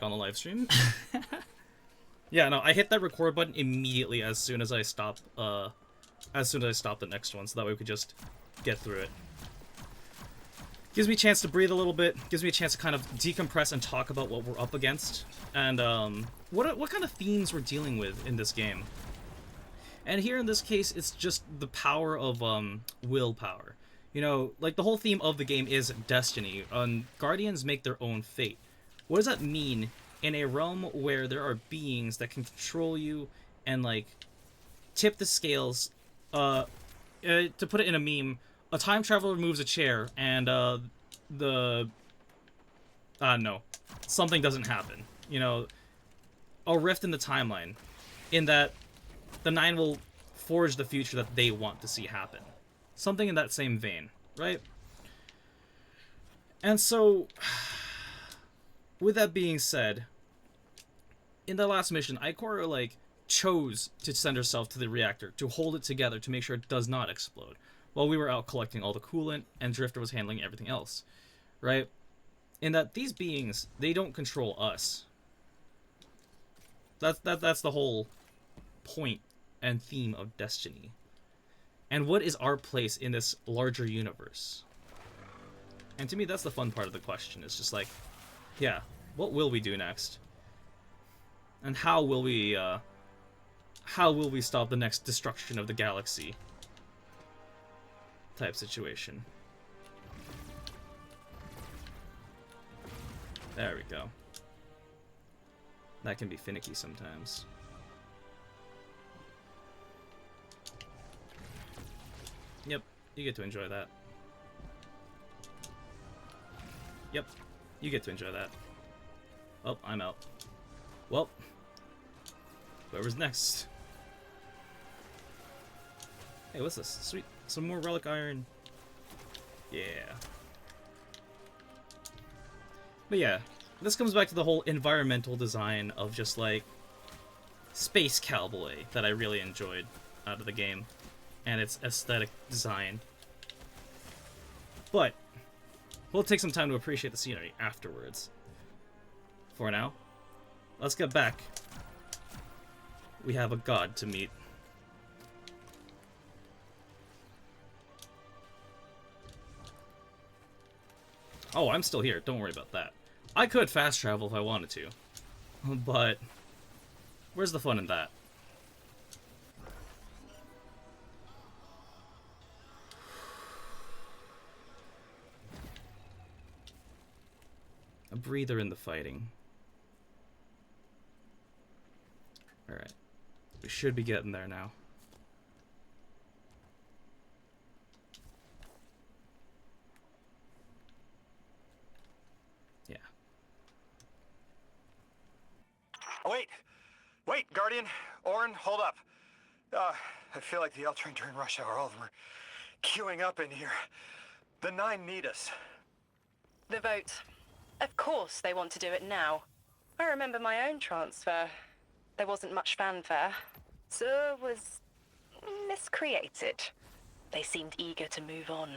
on the live stream. Yeah, no, I hit that record button immediately as soon as I stop the next one, so that way we could just get through it. Gives me a chance to breathe a little bit, gives me a chance to kind of decompress and talk about what we're up against, and what kind of themes we're dealing with in this game. And here in this case, it's just the power of willpower. You know, like the whole theme of the game is destiny. Guardians make their own fate. What does that mean in a realm where there are beings that can control you and like tip the scales? To put it in a meme, a time traveler moves a chair and no, something doesn't happen. You know, a rift in the timeline, in that the Nine will forge the future that they want to see happen. Something in that same vein, right? And so, with that being said, in the last mission, Ikora, like, chose to send herself to the reactor, to hold it together, to make sure it does not explode, while we were out collecting all the coolant, and Drifter was handling everything else, right? In that these beings, they don't control us. That's the whole point and theme of Destiny. And what is our place in this larger universe? And to me, that's the fun part of the question. It's just like, yeah, what will we do next? And how will we stop the next destruction of the galaxy? Type situation. There we go. That can be finicky sometimes. Yep, you get to enjoy that. Yep, you get to enjoy that. Oh, I'm out. Well, whoever's next. Hey, what's this? Sweet. Some more relic iron. Yeah. But yeah, this comes back to the whole environmental design of just like Space Cowboy that I really enjoyed out of the game, and its aesthetic design. But we'll take some time to appreciate the scenery afterwards. For now, let's get back. We have a god to meet. Oh, I'm still here. Don't worry about that. I could fast travel if I wanted to. But where's the fun in that? A breather in the fighting. Alright. We should be getting there now. Yeah. Wait! Wait, Guardian! Orin, hold up. I feel like the L train during rush hour. All of them are queuing up in here. The Nine need us. The vote. Of course they want to do it now. I remember my own transfer. There wasn't much fanfare. So it was miscreated. They seemed eager to move on.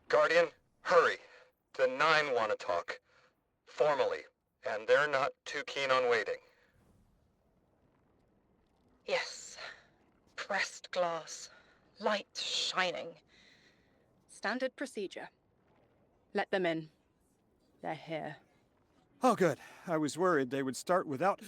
Guardian, hurry. The Nine want to talk. Formally. And they're not too keen on waiting. Yes. Pressed glass. Light shining. Standard procedure. Let them in. They're here. Oh, good. I was worried they would start without...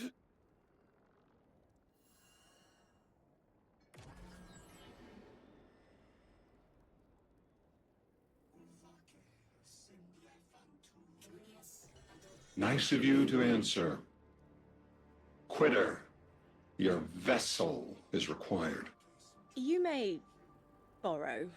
Nice of you to answer. Quitter, your vessel is required. You may borrow.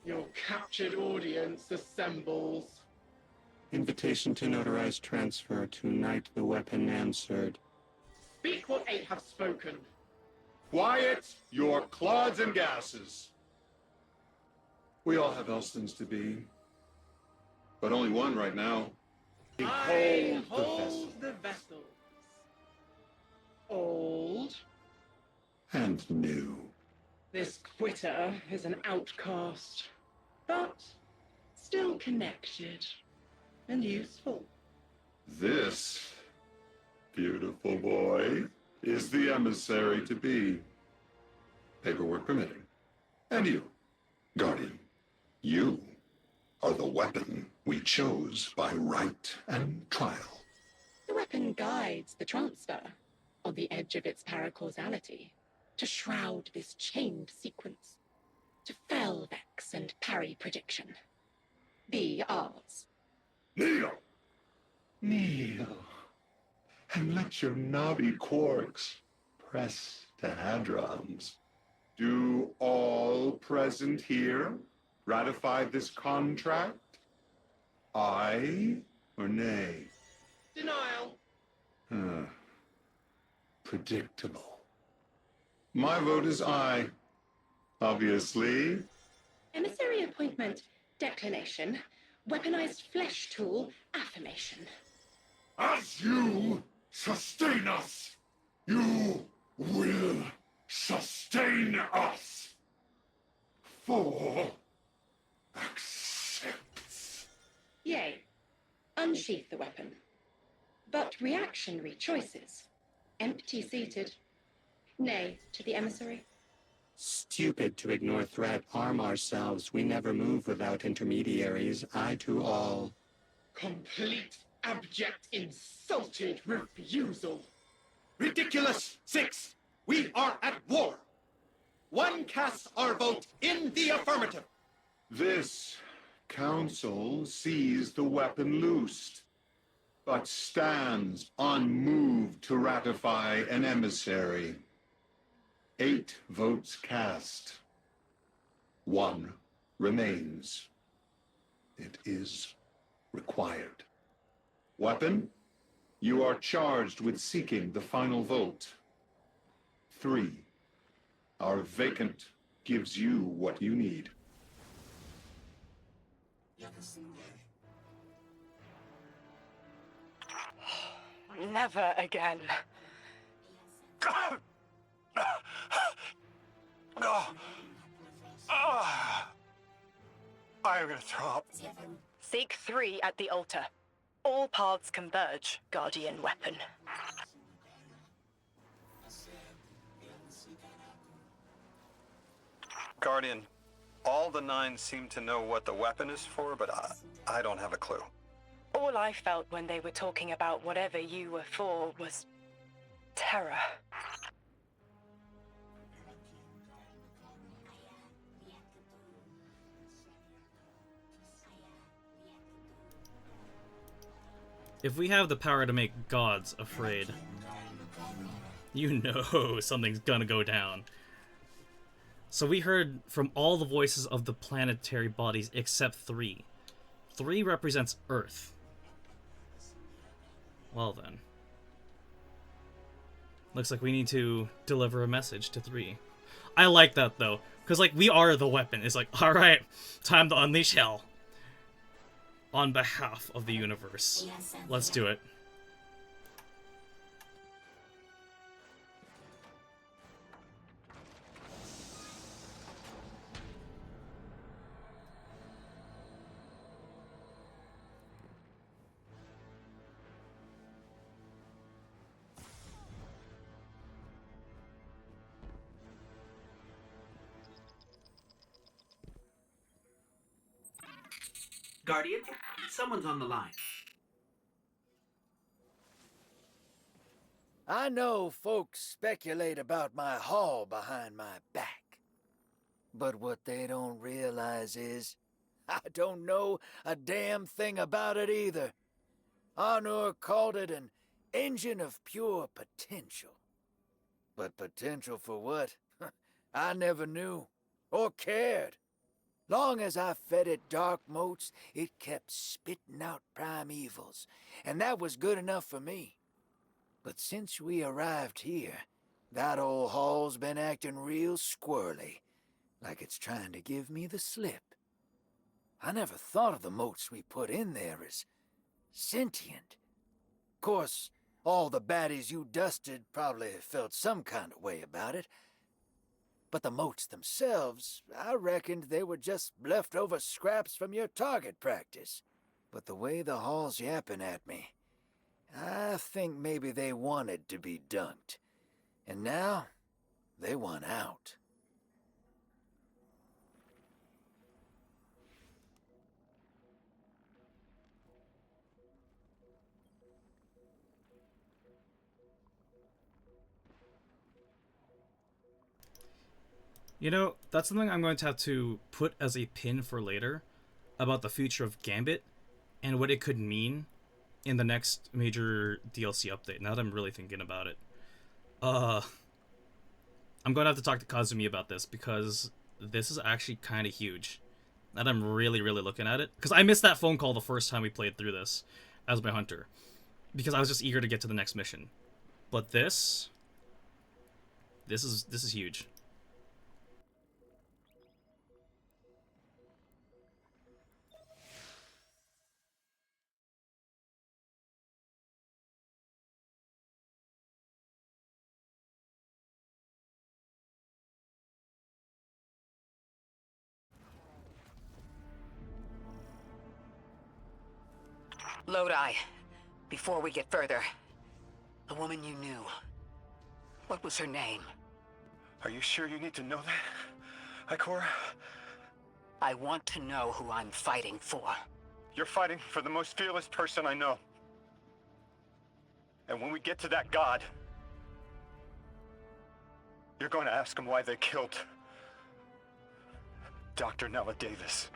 Your captured audience assembles. Invitation to notarize transfer. Tonight the weapon answered. Speak what eight have spoken. Quiet your clods and gases. We all have else things to be. But only one right now. I Behold the vessel. hold the vessels. Old. And new. This quitter is an outcast, but still connected and useful. This beautiful boy is the emissary to be. Paperwork permitting. And you, Guardian, you are the weapon we chose by right and trial. The weapon guides the transfer on the edge of its paracausality to shroud this chained sequence, to fell vex and parry prediction. Be ours. Kneel! Kneel. And let your knobby quarks press to hadrons. Do all present here ratify this contract? Aye or nay? Denial. Predictable. My vote is aye. Obviously. Emissary appointment, declination. Weaponized flesh tool, affirmation. As you sustain us, you will sustain us. For accepts. Yea. Unsheath the weapon. But reactionary choices. Empty-seated. Nay to the emissary. Stupid to ignore threat. Arm ourselves. We never move without intermediaries. I to all. Complete, abject, insulted refusal. Ridiculous! 6! We are at war! One casts our vote in the affirmative. This council sees the weapon loosed, but stands unmoved to ratify an emissary. 8 votes cast. 1 remains. It is required. Weapon, you are charged with seeking the final vote. 3. Our vacant gives you what you need. Never again. I'm gonna throw up. Seek 3 at the altar. All paths converge, Guardian weapon. Guardian, all the 9 seem to know what the weapon is for, but I don't have a clue. All I felt when they were talking about whatever you were for was terror. If we have the power to make gods afraid, you know something's gonna go down. So we heard from all the voices of the planetary bodies except 3. 3 represents Earth. Well then. Looks like we need to deliver a message to 3. I like that though, because like we are the weapon. It's like, alright, time to unleash hell. On behalf of the universe. Let's do it. Guardian, someone's on the line. I know folks speculate about my haul behind my back. But what they don't realize is, I don't know a damn thing about it either. Arnor called it an engine of pure potential. But potential for what? I never knew, or cared. Long as I fed it dark motes, it kept spitting out primevals, and that was good enough for me. But since we arrived here, that old hall's been acting real squirrely, like it's trying to give me the slip. I never thought of the motes we put in there as sentient. Of course, all the baddies you dusted probably felt some kind of way about it. But the motes themselves, I reckoned they were just leftover scraps from your target practice. But the way the hall's yapping at me, I think maybe they wanted to be dunked. And now, they want out. You know, that's something I'm going to have to put as a pin for later about the future of Gambit and what it could mean in the next major DLC update, now that I'm really thinking about it. I'm going to have to talk to Kazumi about this because this is actually kind of huge. Now that I'm really looking at it. Because I missed that phone call the first time we played through this as my hunter. Because I was just eager to get to the next mission. But this is huge. Lodi, before we get further, the woman you knew, what was her name? Are you sure you need to know that, Ikora? I want to know who I'm fighting for. You're fighting for the most fearless person I know. And when we get to that god, you're going to ask him why they killed Dr. Nella Davis.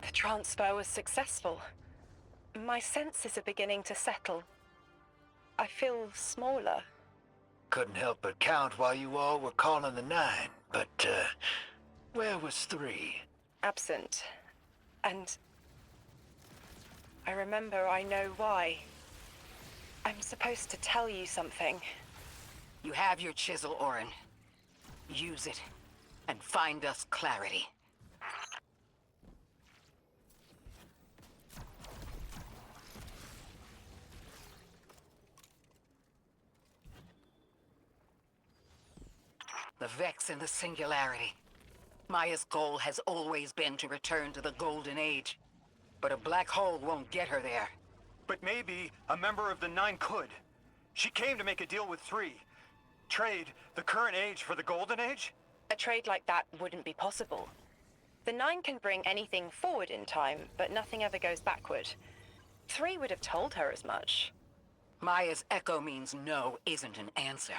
The transfer was successful. My senses are beginning to settle. I feel smaller. Couldn't help but count while you all were calling the 9, but, where was 3? Absent. And I remember I know why. I'm supposed to tell you something. You have your chisel, Orin. Use it, and find us clarity. The Vex and the Singularity. Maya's goal has always been to return to the Golden Age. But a black hole won't get her there. But maybe a member of the Nine could. She came to make a deal with three. Trade the current age for the Golden Age? A trade like that wouldn't be possible. The Nine can bring anything forward in time, but nothing ever goes backward. Three would have told her as much. Maya's echo means no isn't an answer.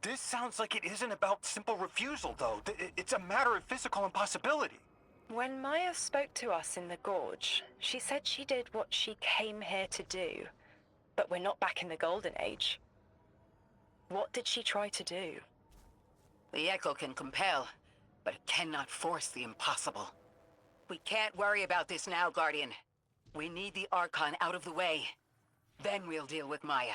This sounds like it isn't about simple refusal, though. It's a matter of physical impossibility. When Maya spoke to us in the Gorge, she said she did what she came here to do. But we're not back in the Golden Age. What did she try to do? The echo can compel, but it cannot force the impossible. We can't worry about this now, Guardian. We need the Archon out of the way. Then we'll deal with Maya.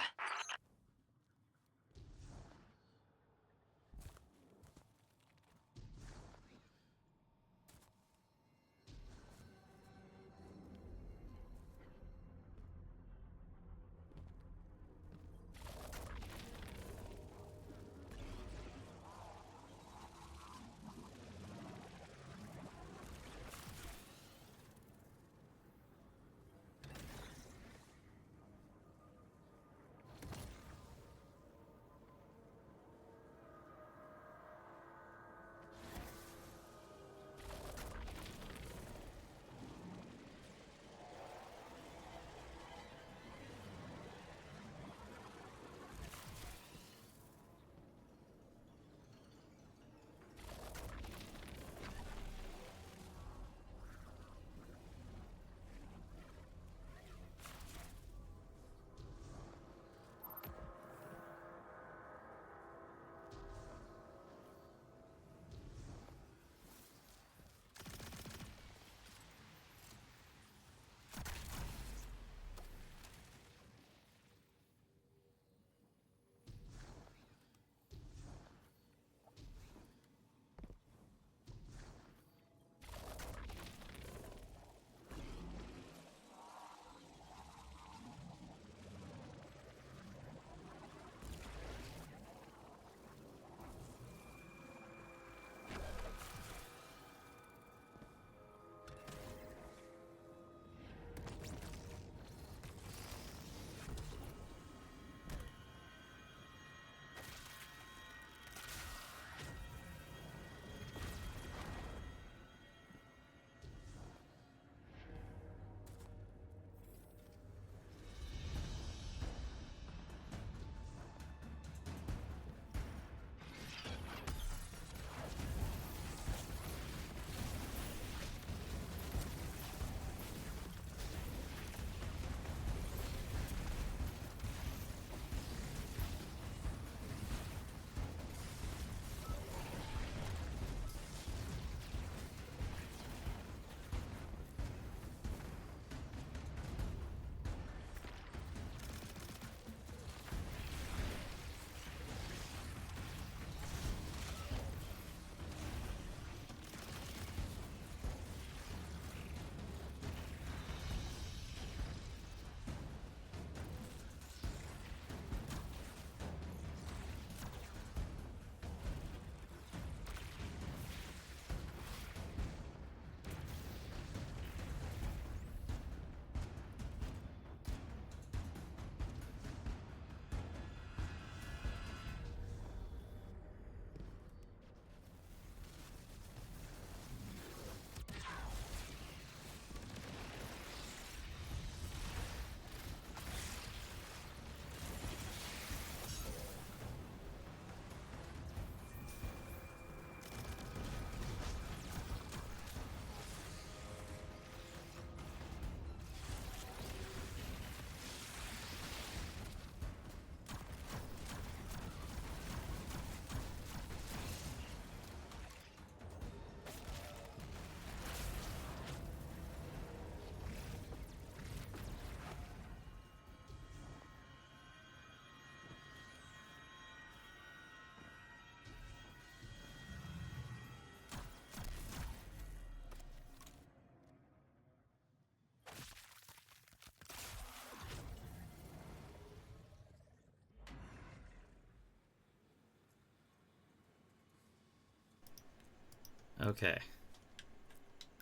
Okay.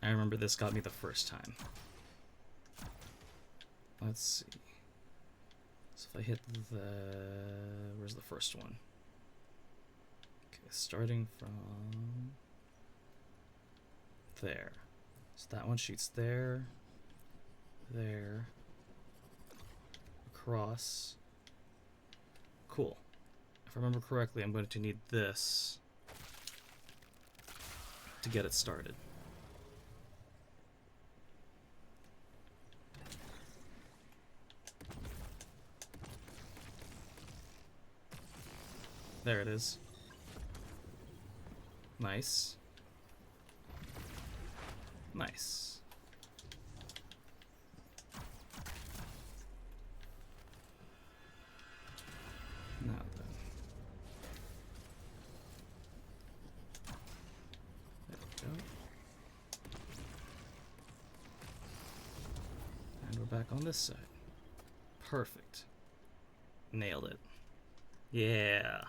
I remember this got me the first time. Let's see. So if I hit the... Where's the first one? Okay, starting from... there. So that one shoots there. There. Across. Cool. If I remember correctly, I'm going to need this to get it started. There it is. Nice. Nice. Now then. There we go. And we're back on this side. Perfect. Nailed it. Yeah.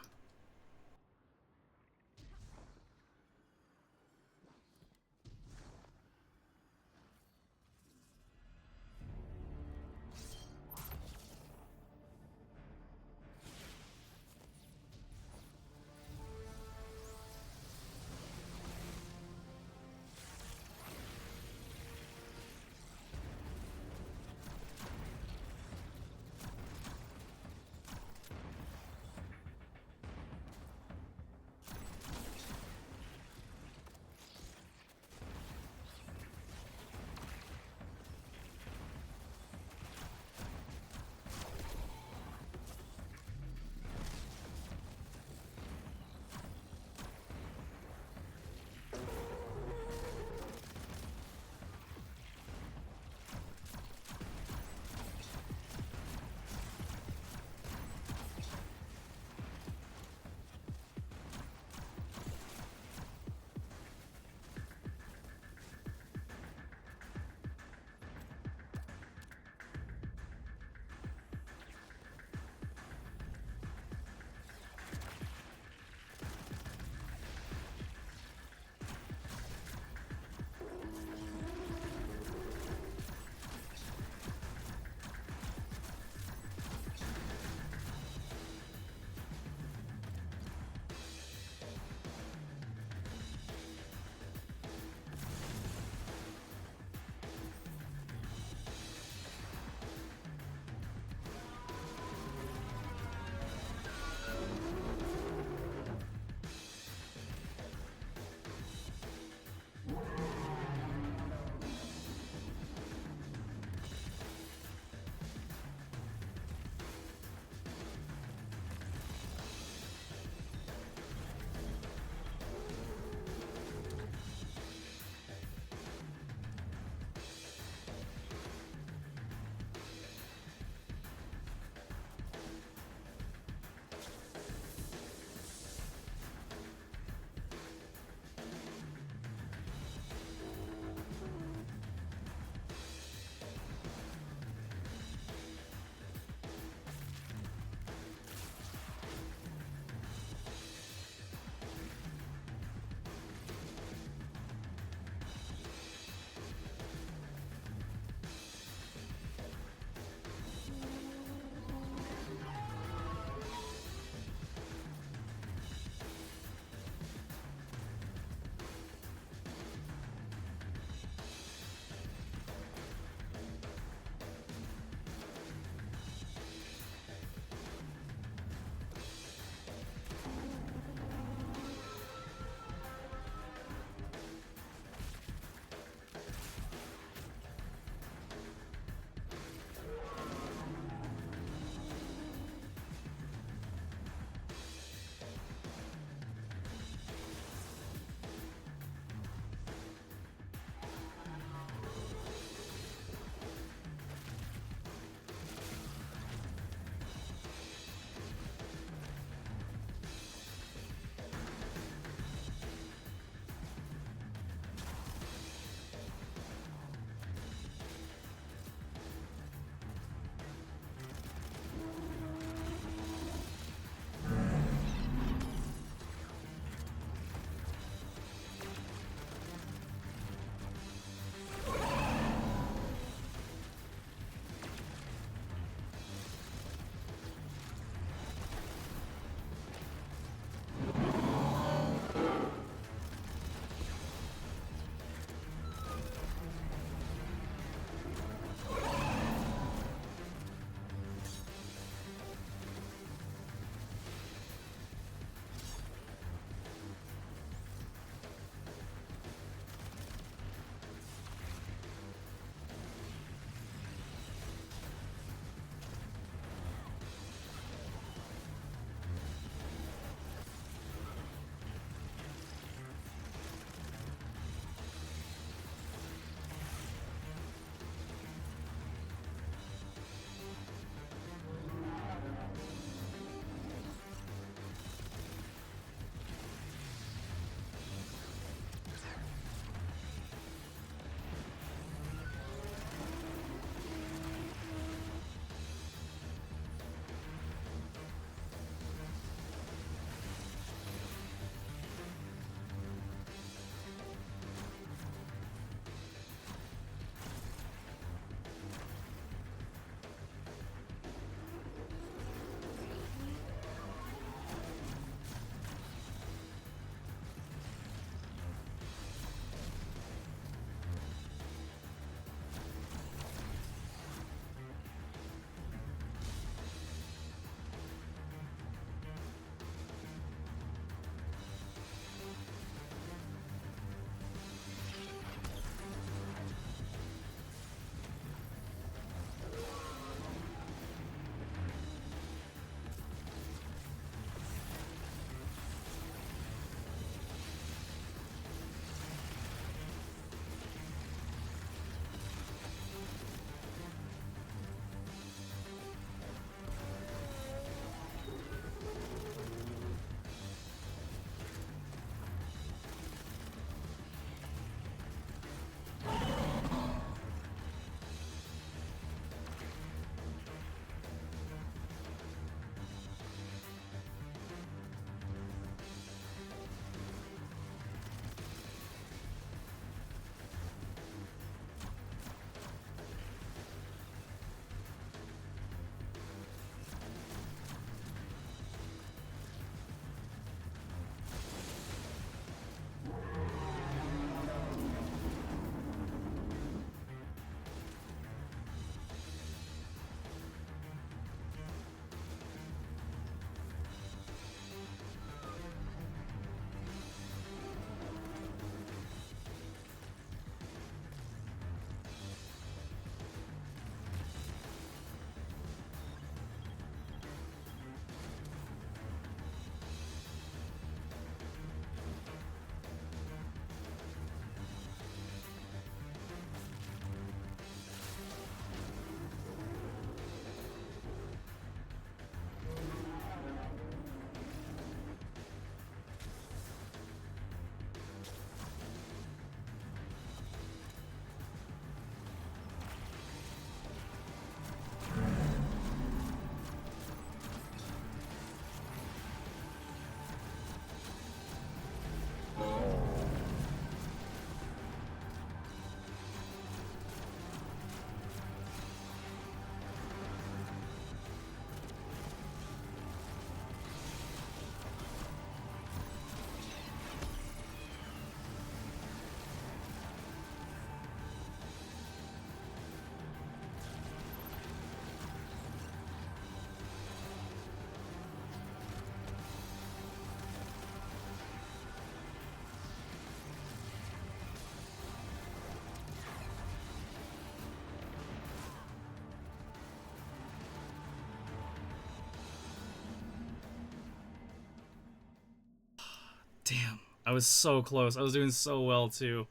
Damn. I was so close. I was doing so well, too.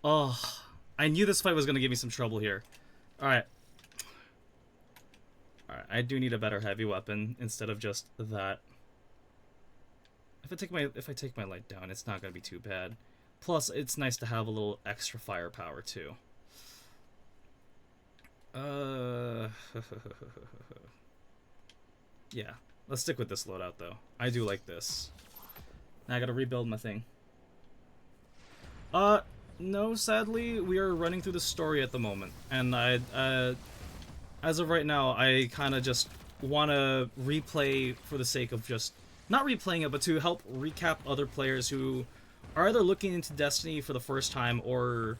Oh, I knew this fight was going to give me some trouble here. Alright. Alright, I do need a better heavy weapon instead of just that. If I take my light down, it's not going to be too bad. Plus, it's nice to have a little extra firepower, too. Yeah, let's stick with this loadout, though. I do like this. Now I gotta rebuild my thing. No, sadly, we are running through the story at the moment, and as of right now, I kind of just want to replay for the sake of just, not replaying it, but to help recap other players who are either looking into Destiny for the first time or,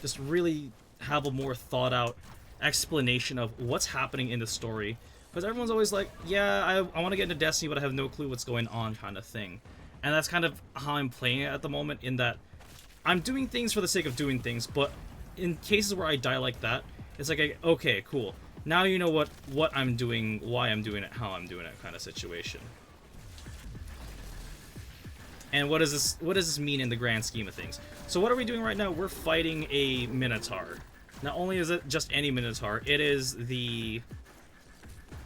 just really have a more thought out explanation of what's happening in the story. Because everyone's always like, yeah, I want to get into Destiny, but I have no clue what's going on kind of thing. And that's kind of how I'm playing it at the moment, in that I'm doing things for the sake of doing things, but in cases where I die like that, it's like, okay, cool. Now you know what I'm doing, why I'm doing it, how I'm doing it kind of situation. And what does this mean in the grand scheme of things? So what are we doing right now? We're fighting a Minotaur. Not only is it just any Minotaur, it is the...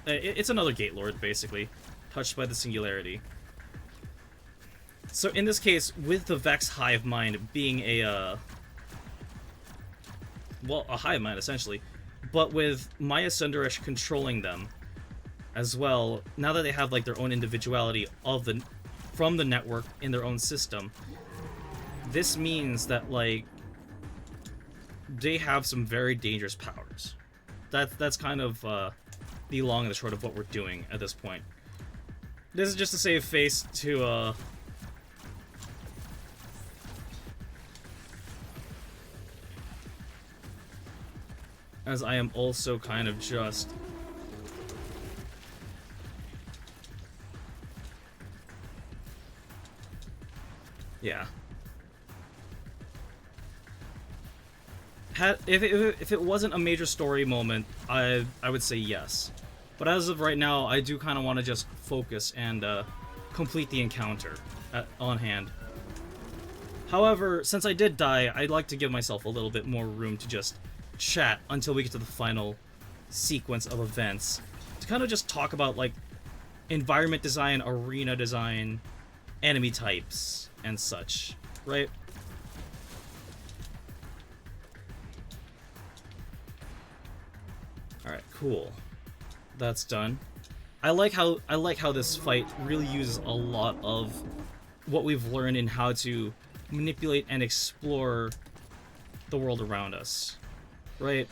it's another Gate Lord, basically, touched by the singularity. So in this case, with the Vex Hive Mind being a hive mind, essentially, but with Maya Sundarish controlling them as well, now that they have, like, their own individuality from the network in their own system, this means that, like, they have some very dangerous powers. That's kind of, the long and the short of what we're doing at this point. This is just to save face to, as I am also kind of just... Yeah. If it wasn't a major story moment, I would say yes. But as of right now, I do kind of want to just focus and complete the encounter on hand. However, since I did die, I'd like to give myself a little bit more room to just chat until we get to the final sequence of events. To kind of just talk about, like, environment design, arena design, enemy types, and such, right? Alright, cool. That's done. I like how this fight really uses a lot of what we've learned in how to manipulate and explore the world around us. Right?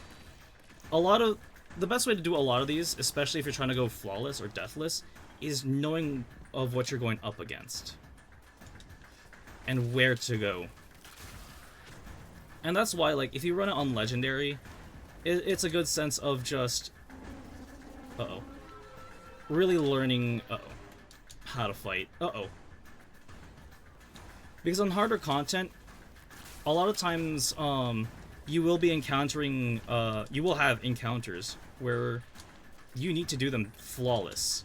The best way to do a lot of these, especially if you're trying to go flawless or deathless, is knowing of what you're going up against. And where to go. And that's why, like, if you run it on Legendary, it's a good sense of just... Uh-oh. Really learning... how to fight. Because on harder content, a lot of times, you will be encountering, you will have encounters where you need to do them flawless,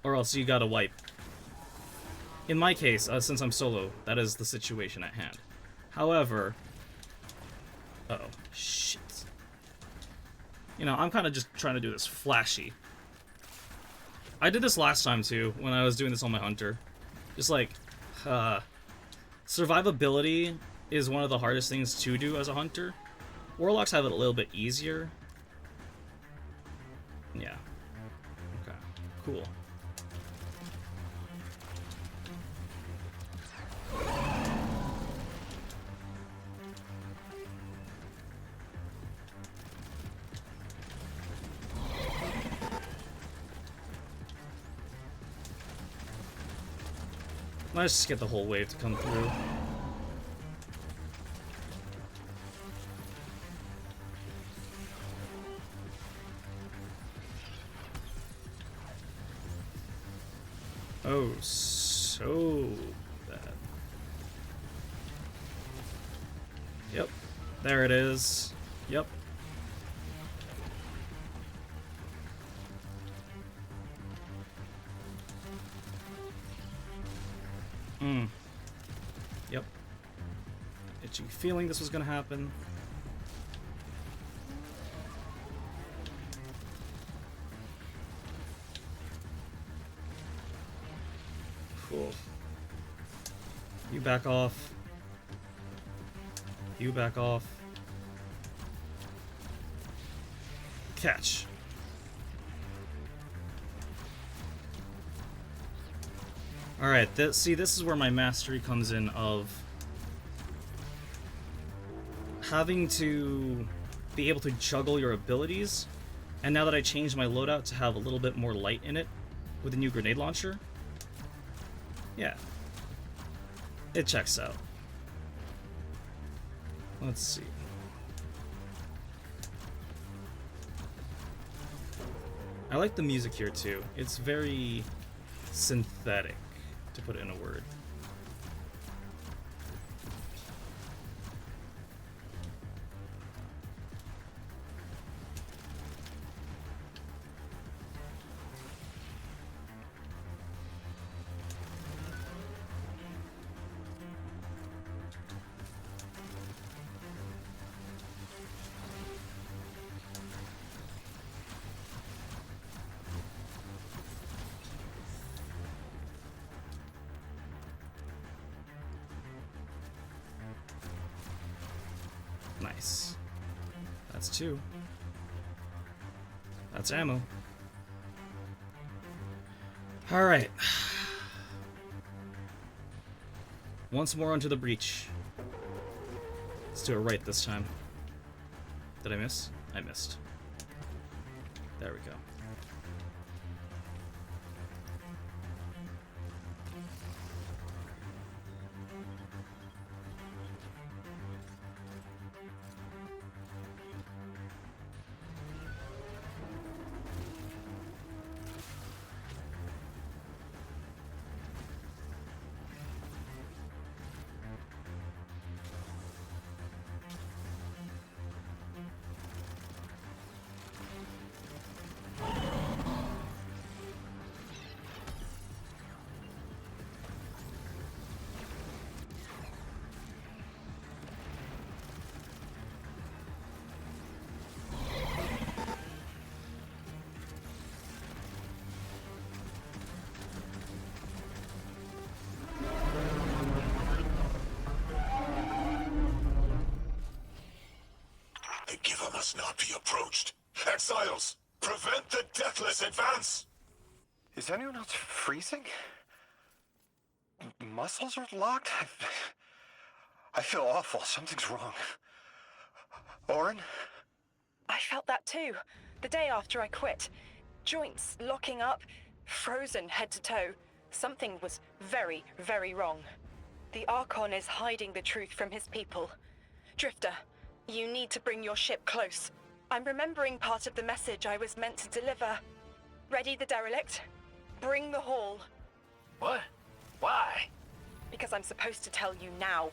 or else you gotta wipe. In my case, since I'm solo, that is the situation at hand. However... Uh-oh. Shit. You know, I'm kind of just trying to do this flashy. I did this last time, too, when I was doing this on my Hunter. Just like, survivability is one of the hardest things to do as a Hunter. Warlocks have it a little bit easier. Yeah. Okay, cool. Let's just get the whole wave to come through. Oh, so bad. Yep. There it is. Yep. itchy feeling this was gonna happen. Cool. You back off. You back off. Catch. Alright, see, this is where my mastery comes in of having to be able to juggle your abilities, and now that I changed my loadout to have a little bit more light in it with the new grenade launcher, yeah, it checks out. Let's see. I like the music here too. It's very synthetic, to put it in a word. Nice. That's 2. That's ammo. Alright. Once more onto the breach. Let's do it right this time. Did I miss? I missed. There we go. The giver must not be approached. Exiles, prevent the deathless advance! Is anyone else freezing? Muscles are locked? I feel awful. Something's wrong. Orin? I felt that too. The day after I quit. Joints locking up, frozen head to toe. Something was very, very wrong. The Archon is hiding the truth from his people. Drifter, you need to bring your ship close. I'm remembering part of the message I was meant to deliver. Ready the derelict? Bring the haul. What? Why? Because I'm supposed to tell you now.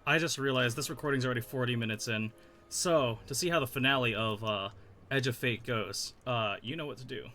I just realized this recording's already 40 minutes in. So, to see how the finale of Edge of Fate goes, you know what to do.